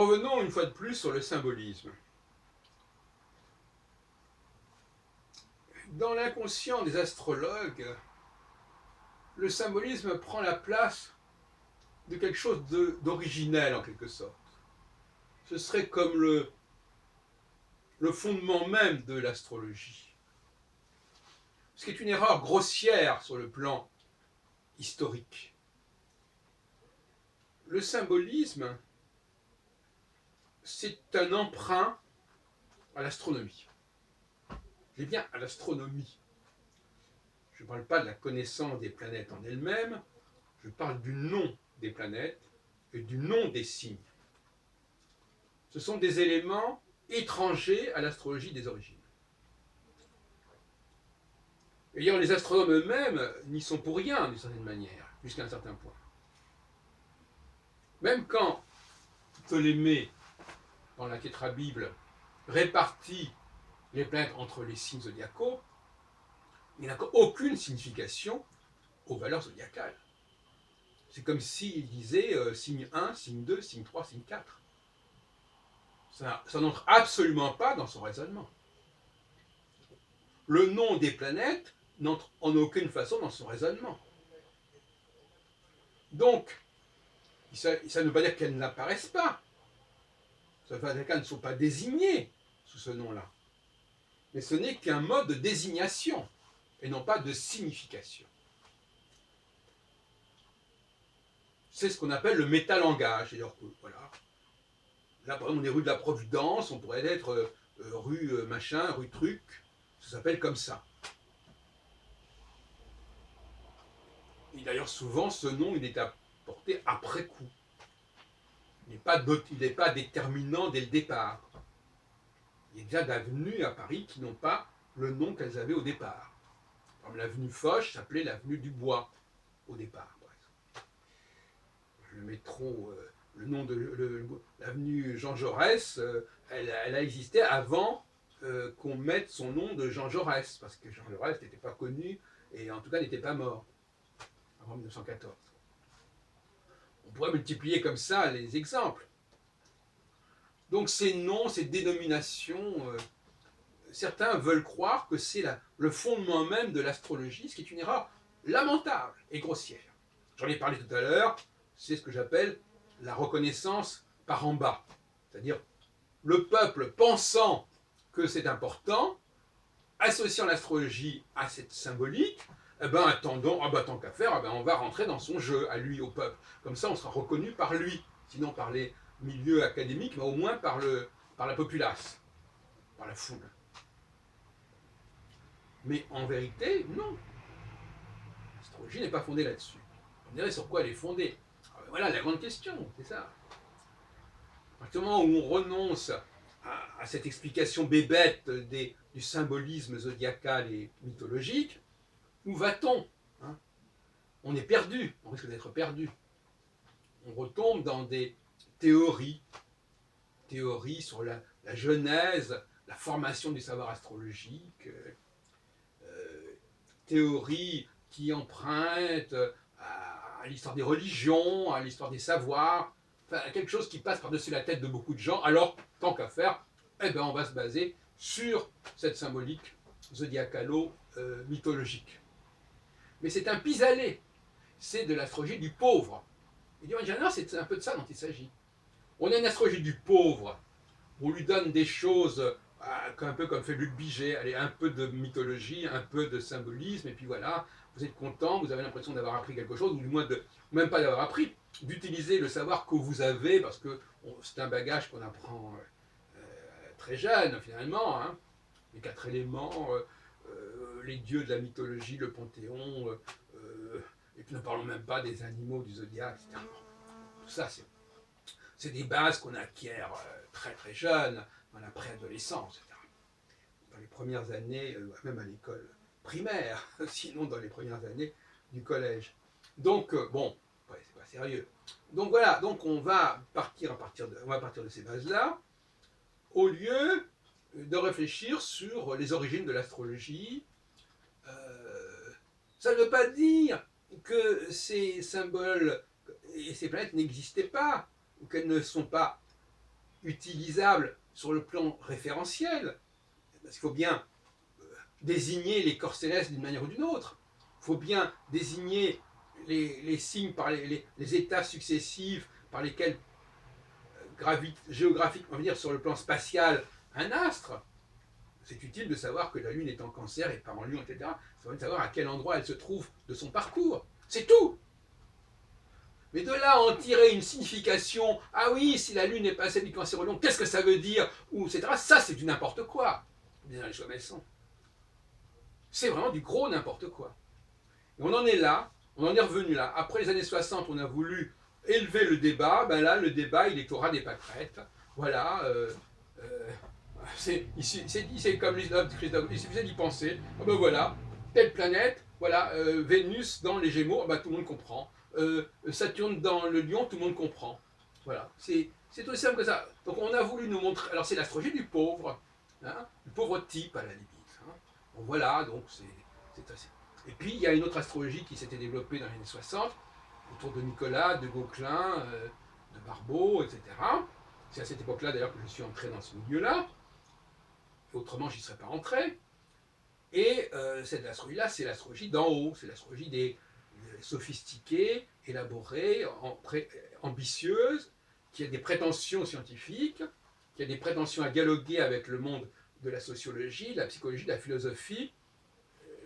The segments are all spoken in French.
Revenons une fois de plus sur le symbolisme. Dans l'inconscient des astrologues, le symbolisme prend la place de quelque chose d'originel en quelque sorte. Ce serait comme le fondement même de l'astrologie. Ce qui est une erreur grossière sur le plan historique. Le symbolisme, c'est un emprunt à l'astronomie. Je dis bien à l'astronomie. Je ne parle pas de la connaissance des planètes en elles-mêmes, je parle du nom des planètes et du nom des signes. Ce sont des éléments étrangers à l'astrologie des origines. Et d'ailleurs, les astronomes eux-mêmes n'y sont pour rien, d'une certaine manière, jusqu'à un certain point. Même quand Ptolémée, dans la Tétrabible, répartit les planètes entre les signes zodiacaux, il n'a aucune signification aux valeurs zodiacales. C'est comme s'il disait signe 1, signe 2, signe 3, signe 4. Ça n'entre absolument pas dans son raisonnement. Le nom des planètes n'entre en aucune façon dans son raisonnement. Donc, ça ne veut pas dire qu'elles n'apparaissent pas. Ça veut pas dire qu'elles ne sont pas désignées sous ce nom-là. Mais ce n'est qu'un mode de désignation et non pas de signification. C'est ce qu'on appelle le métalangage. C'est-à-dire que, voilà, là, par exemple, on est rue de la Providence, on pourrait être rue machin, rue truc, ça s'appelle comme ça. Et d'ailleurs, souvent, ce nom, il est apporté après coup. Il n'est pas déterminant dès le départ. Il y a déjà d'avenues à Paris qui n'ont pas le nom qu'elles avaient au départ. Comme l'avenue Foch s'appelait l'avenue du Bois au départ, par exemple. Le métro, le nom de l'avenue Jean Jaurès, elle a existé avant qu'on mette son nom de Jean Jaurès, parce que Jean Jaurès n'était pas connu et en tout cas n'était pas mort avant 1914. On pourrait multiplier comme ça les exemples. Donc ces noms, ces dénominations, certains veulent croire que c'est le fondement même de l'astrologie, ce qui est une erreur lamentable et grossière. J'en ai parlé tout à l'heure, c'est ce que j'appelle la reconnaissance par en bas. C'est-à-dire le peuple pensant que c'est important, associant l'astrologie à cette symbolique, eh ben attendons, ah ben, tant qu'à faire, eh ben, on va rentrer dans son jeu, à lui, au peuple. Comme ça, on sera reconnu par lui, sinon par les milieux académiques, mais au moins par la populace, par la foule. Mais en vérité, non. L'astrologie n'est pas fondée là-dessus. On dirait sur quoi elle est fondée. Alors, voilà la grande question, c'est ça. À partir du moment où on renonce à cette explication bébête du symbolisme zodiacal et mythologique, où va-t-on, hein? On est perdu, on risque d'être perdu. On retombe dans des théories sur la genèse, la formation du savoir astrologique, théories qui empruntent à l'histoire des religions, à l'histoire des savoirs, enfin, quelque chose qui passe par-dessus la tête de beaucoup de gens. Alors, tant qu'à faire, eh ben, on va se baser sur cette symbolique zodiacalo-mythologique. Mais c'est un pis-aller, c'est de l'astrologie du pauvre. Et du général, c'est un peu de ça dont il s'agit. On a une astrologie du pauvre, on lui donne des choses un peu comme fait Luc Biget, allez, un peu de mythologie, un peu de symbolisme, et puis voilà, vous êtes content, vous avez l'impression d'avoir appris quelque chose, ou du moins même pas d'avoir appris, d'utiliser le savoir que vous avez, parce que c'est un bagage qu'on apprend très jeune finalement, hein, les 4 éléments, les dieux de la mythologie, le panthéon, et puis ne parlons même pas des animaux du zodiaque, etc. Tout ça, c'est des bases qu'on acquiert très très jeune, dans la préadolescence, etc. Dans les premières années, même à l'école primaire, sinon dans les premières années du collège. Donc, bon, ouais, c'est pas sérieux. Donc voilà, donc on va partir de ces bases-là, au lieu de réfléchir sur les origines de l'astrologie. Ça ne veut pas dire que ces symboles et ces planètes n'existaient pas, ou qu'elles ne sont pas utilisable sur le plan référentiel, parce qu'il faut bien désigner les corps célestes d'une manière ou d'une autre. Il faut bien désigner les signes par les états successifs par lesquels géographique, on va dire sur le plan spatial, un astre. C'est utile de savoir que la Lune est en Cancer et pas en Lion, etc. C'est utile de savoir à quel endroit elle se trouve de son parcours. C'est tout. Mais de là à en tirer une signification, ah oui, si la Lune est passée du Cancer au Lion, qu'est-ce que ça veut dire, ou etc. Ça, c'est du n'importe quoi. Bien les choses elles sont. C'est vraiment du gros n'importe quoi. Et on en est là, on en est revenu là. Après les années 60, on a voulu élever le débat. Ben là, le débat, il est au ras des pâquerettes. Voilà. C'est comme Christophe, il suffisait d'y penser. Oh ben voilà, telle planète, voilà, Vénus dans les Gémeaux, ben tout le monde comprend. Saturne dans le Lion, tout le monde comprend. Voilà, c'est aussi simple que ça. Donc on a voulu nous montrer. Alors c'est l'astrologie du pauvre, hein, du pauvre type à la limite. Hein. Bon voilà, donc c'est assez. Et puis il y a une autre astrologie qui s'était développée dans les années 60, autour de Nicolas, de Gauquelin, de Barbeau, etc. C'est à cette époque-là d'ailleurs que je suis entré dans ce milieu-là. Autrement, j'y serais pas entré. Et cette astrologie-là, c'est l'astrologie d'en haut, c'est l'astrologie des sophistiquée, élaborée, ambitieuse, qui a des prétentions scientifiques, qui a des prétentions à dialoguer avec le monde de la sociologie, de la psychologie, de la philosophie,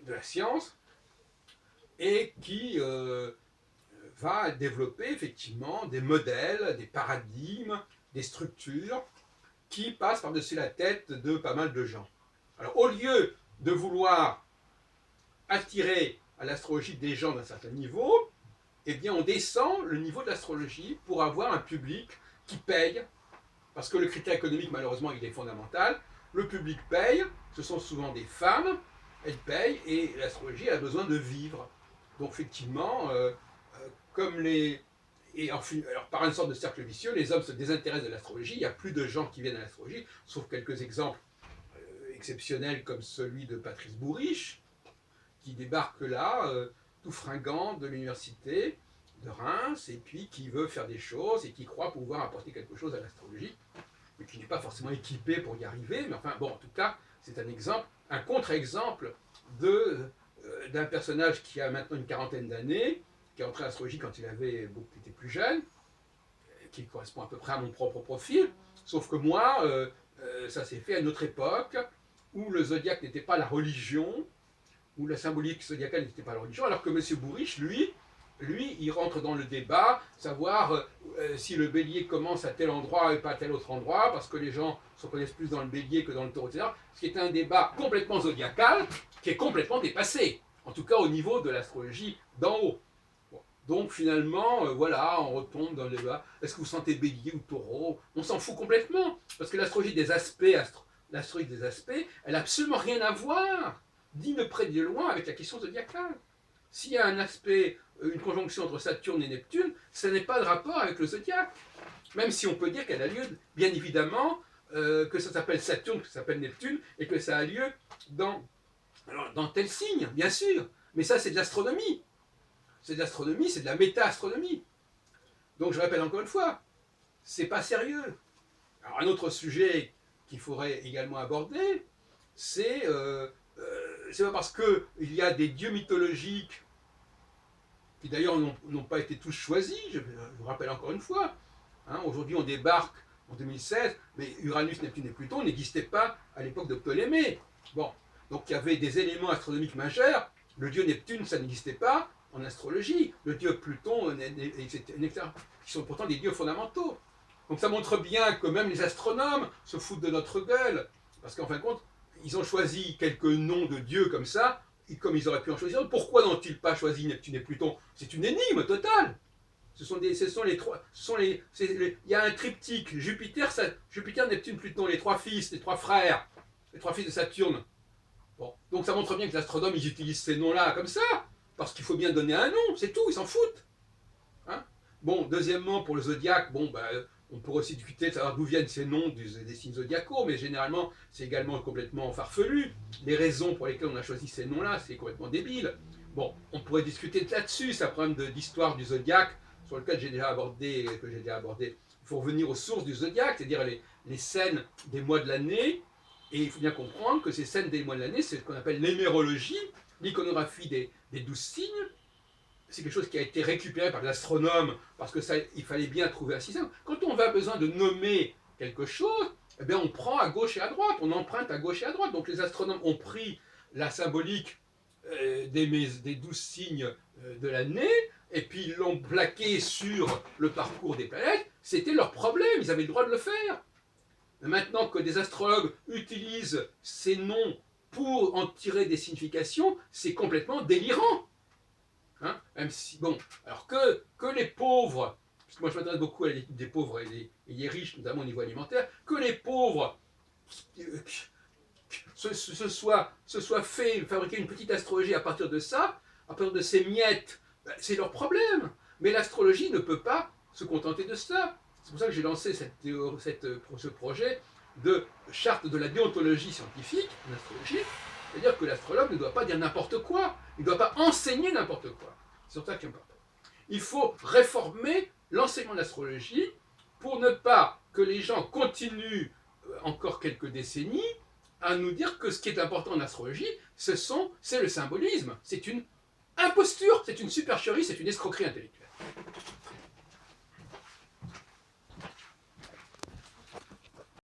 de la science, et qui va développer effectivement des modèles, des paradigmes, des structures qui passent par-dessus la tête de pas mal de gens. Alors au lieu de vouloir attirer à l'astrologie des gens d'un certain niveau, eh bien on descend le niveau de l'astrologie pour avoir un public qui paye, parce que le critère économique malheureusement il est fondamental, le public paye, ce sont souvent des femmes, elles payent et l'astrologie a besoin de vivre. Donc effectivement, comme les... Et alors, par une sorte de cercle vicieux, les hommes se désintéressent de l'astrologie, il n'y a plus de gens qui viennent à l'astrologie, sauf quelques exemples exceptionnels comme celui de Patrice Bourriche, qui débarque là, tout fringant de l'université de Reims, et puis qui veut faire des choses, et qui croit pouvoir apporter quelque chose à l'astrologie, mais qui n'est pas forcément équipé pour y arriver, mais enfin bon, en tout cas, c'est un exemple, un contre-exemple d'un personnage qui a maintenant une quarantaine d'années, qui est entré à l'astrologie quand il était plus jeune, qui correspond à peu près à mon propre profil, sauf que moi, ça s'est fait à une autre époque, où le zodiaque n'était pas la religion, où la symbolique zodiacale n'était pas la religion, alors que M. Bourriche, lui, il rentre dans le débat, savoir si le bélier commence à tel endroit et pas à tel autre endroit, parce que les gens se connaissent plus dans le bélier que dans le taureau, etc. Ce qui est un débat complètement zodiacal, qui est complètement dépassé, en tout cas au niveau de l'astrologie d'en haut. Bon. Donc finalement, voilà, on retombe dans le débat, est-ce que vous sentez bélier ou taureau? On s'en fout complètement, parce que l'astrologie des aspects, elle n'a absolument rien à voir, ni de près ni de loin, avec la question zodiacale. S'il y a un aspect, une conjonction entre Saturne et Neptune, ça n'est pas de rapport avec le zodiaque. Même si on peut dire qu'elle a lieu, bien évidemment, que ça s'appelle Saturne, que ça s'appelle Neptune, et que ça a lieu dans tel signe, bien sûr. Mais ça, c'est de l'astronomie. C'est de l'astronomie, c'est de la méta-astronomie. Donc je répète encore une fois, c'est pas sérieux. Alors un autre sujet qu'il faudrait également aborder, c'est pas parce qu'il y a des dieux mythologiques qui d'ailleurs n'ont pas été tous choisis, je vous rappelle encore une fois, hein, aujourd'hui on débarque en 2016, mais Uranus, Neptune et Pluton n'existaient pas à l'époque de Ptolémée. Bon, donc il y avait des éléments astronomiques majeurs, le dieu Neptune ça n'existait pas en astrologie, le dieu Pluton, etc., qui sont pourtant des dieux fondamentaux. Donc ça montre bien que même les astronomes se foutent de notre gueule, parce qu'en fin de compte, ils ont choisi quelques noms de dieux comme ça, et comme ils auraient pu en choisir d'autres. Pourquoi n'ont-ils pas choisi Neptune et Pluton? C'est une énigme totale. Ce sont les trois. Il y a un triptyque Jupiter, Neptune, Pluton, les trois fils, les trois frères, les trois fils de Saturne. Bon, donc ça montre bien que les astronomes ils utilisent ces noms-là comme ça, parce qu'il faut bien donner un nom, c'est tout, ils s'en foutent. Hein? Bon, deuxièmement, pour le zodiaque, bon, on pourrait aussi discuter de savoir d'où viennent ces noms des signes zodiacaux, mais généralement, c'est également complètement farfelu. Les raisons pour lesquelles on a choisi ces noms-là, c'est complètement débile. Bon, on pourrait discuter là-dessus, c'est un problème d'histoire du zodiaque, sur lequel que j'ai déjà abordé. Il faut revenir aux sources du zodiaque, c'est-à-dire les scènes des mois de l'année, et il faut bien comprendre que ces scènes des mois de l'année, c'est ce qu'on appelle l'hémérologie, l'iconographie des 12 signes. C'est quelque chose qui a été récupéré par l'astronome, parce que ça, il fallait bien trouver un système. Quand on a besoin de nommer quelque chose, eh bien on prend à gauche et à droite, on emprunte à gauche et à droite. Donc les astronomes ont pris la symbolique des 12 signes de l'année, et puis ils l'ont plaqué sur le parcours des planètes. C'était leur problème, ils avaient le droit de le faire. Mais maintenant que des astrologues utilisent ces noms pour en tirer des significations, c'est complètement délirant. Hein, même si, bon, alors que les pauvres, parce que moi je m'intéresse beaucoup à l'étude des pauvres et des riches, notamment au niveau alimentaire, que les pauvres se soient fait fabriquer une petite astrologie à partir de ça, à partir de ces miettes, c'est leur problème. Mais l'astrologie ne peut pas se contenter de ça. C'est pour ça que j'ai lancé ce projet de charte de la déontologie scientifique en astrologie, c'est-à-dire que l'astrologue ne doit pas dire n'importe quoi, il ne doit pas enseigner n'importe quoi. C'est sur ça qu'il y a un important. Il faut réformer l'enseignement de l'astrologie pour ne pas que les gens continuent encore quelques décennies à nous dire que ce qui est important en astrologie, c'est le symbolisme. C'est une imposture, c'est une supercherie, c'est une escroquerie intellectuelle.